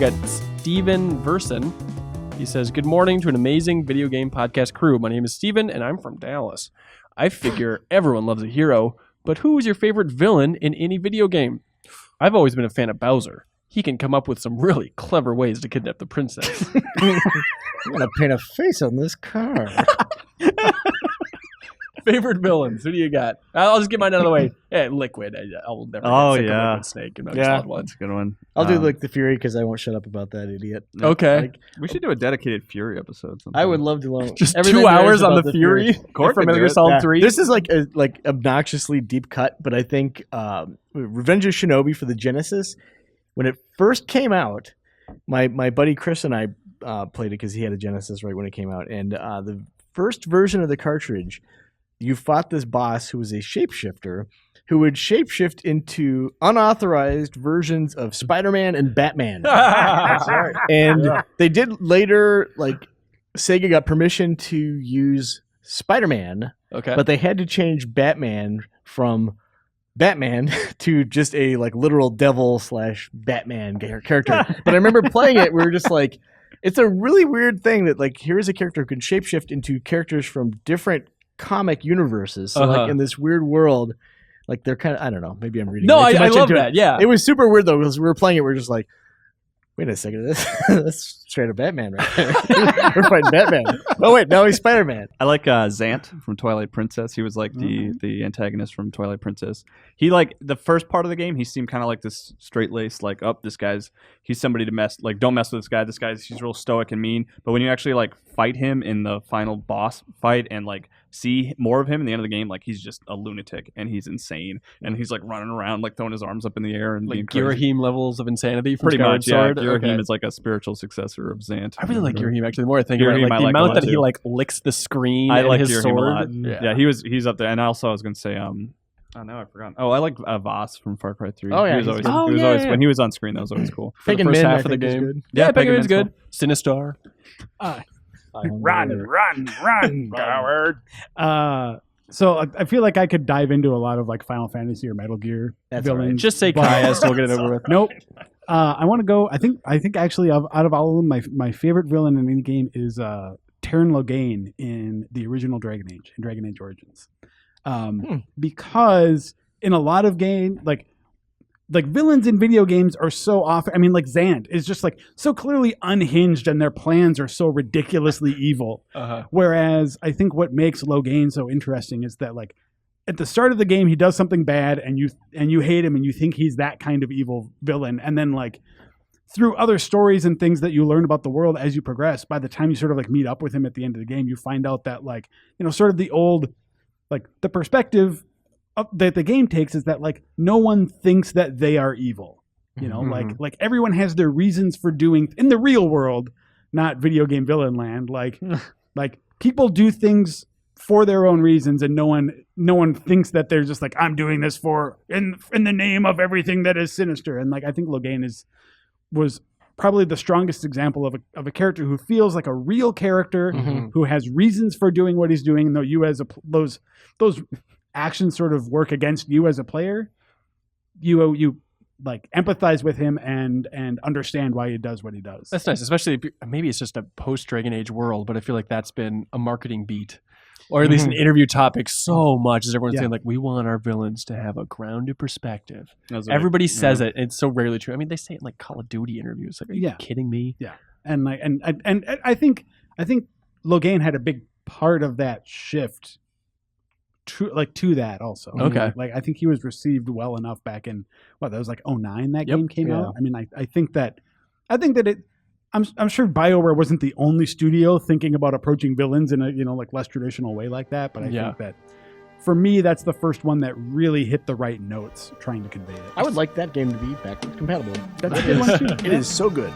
got Steven Verson. He says, good morning to an amazing video game podcast crew. My name is Steven, and I'm from Dallas. I figure everyone loves a hero, but who is your favorite villain in any video game? I've always been a fan of Bowser. He can come up with some really clever ways to kidnap the princess. I'm going to paint a face on this car. Favorite villains? Who do you got? I'll just get mine out of the way. Yeah, Liquid. I'll never get sick of Liquid Snake. And Yeah, one. that's a good one. I'll do like the Fury because I won't shut up about that idiot. Okay. Like, We should do a dedicated Fury episode. Sometime. I would love to learn Just everything 2 there hours is on about the Fury Cork from could Metal do Gear it. Solid 3. This is like a obnoxiously deep cut, but I think Revenge of Shinobi for the Genesis, when it first came out, my buddy Chris and I played it because he had a Genesis right when it came out, and the first version of the cartridge, you fought this boss who was a shapeshifter who would shapeshift into unauthorized versions of Spider-Man and Batman. That's right. And they did later, like, Sega got permission to use Spider-Man, Okay. but they had to change Batman from Batman to just a like literal devil / Batman character. But I remember playing it, we were just like, it's a really weird thing that like here's a character who can shapeshift into characters from different comic universes. So like in this weird world, like they're kind of, I don't know, maybe I'm reading. No, way too I much love into that. it. Yeah. It was super weird though because we were playing it, we are just like, wait a second, that's straight up Batman right there. We're fighting Batman. Oh wait, now he's Spider-Man. I like Zant from Twilight Princess. He was like the antagonist from Twilight Princess. He like the first part of the game, he seemed kind of like this straight-laced, like, he's somebody to mess, like, don't mess with this guy. He's real stoic and mean. But when you actually like fight him in the final boss fight and like see more of him in the end of the game, like he's just a lunatic and he's insane and he's like running around like throwing his arms up in the air and like being crazy. Girahim levels of insanity from Pretty Skyward much, yeah. Sword. Girahim Okay. is like a spiritual successor of Zant. I really like Girahim actually. The more I think about it, Girahim like I the like a amount lot, that he too. like licks the screen. I and like his Girahim sword. a lot. Yeah, he's up there. And also I was gonna say oh no, I forgot. Oh, I like Voss from Far Cry 3. Oh, yeah, he was he's always, good. Oh, he was yeah, always yeah. when he was on screen. That was always cool. For the Pagan first Min, half I of the think, is game. good. Yeah, Pagan Pagan is Min's good. Sinistar. Run, coward. So I feel like I could dive into a lot of like Final Fantasy or Metal Gear That's all right. villains. Just say but- Kaya, so we'll get it over with. Nope. I want to go. I think actually out of all of them, my favorite villain in any game is Terran Loghain in the original Dragon Age, in Dragon Age Origins, because in a lot of games, like villains in video games are so often. I mean, like Zant is just like so clearly unhinged, and their plans are so ridiculously evil. Whereas I think what makes Loghain so interesting is that like at the start of the game he does something bad and you hate him and you think he's that kind of evil villain, and then like through other stories and things that you learn about the world as you progress, by the time you sort of like meet up with him at the end of the game, you find out that like, you know, sort of the old, like the perspective that the game takes is that like no one thinks that they are evil, you know, like everyone has their reasons for doing in the real world, not video game villain land. Like people do things for their own reasons, and no one thinks that they're just like, I'm doing this for in the name of everything that is sinister. And like I think Loghain was probably the strongest example of a character who feels like a real character, who has reasons for doing what he's doing, and though you as those actions sort of work against you as a player, you like empathize with him and understand why he does what he does. That's nice, especially if maybe it's just a post Dragon Age world, but I feel like that's been a marketing beat, or at least an interview topic so much as everyone's saying like, we want our villains to have a grounded perspective. Everybody says it, and it's so rarely true. I mean, they say it in like Call of Duty interviews. Like, are you kidding me? Yeah, and like and I think Loghain had a big part of that shift to that also. Okay. Like I think he was received well enough back in that was like 2009 that game came out. I mean, I think that it I'm sure BioWare wasn't the only studio thinking about approaching villains in a, you know, like less traditional way like that, but I think that for me that's the first one that really hit the right notes trying to convey it. I would like that game to be backwards compatible. That's a good one too. It is so good.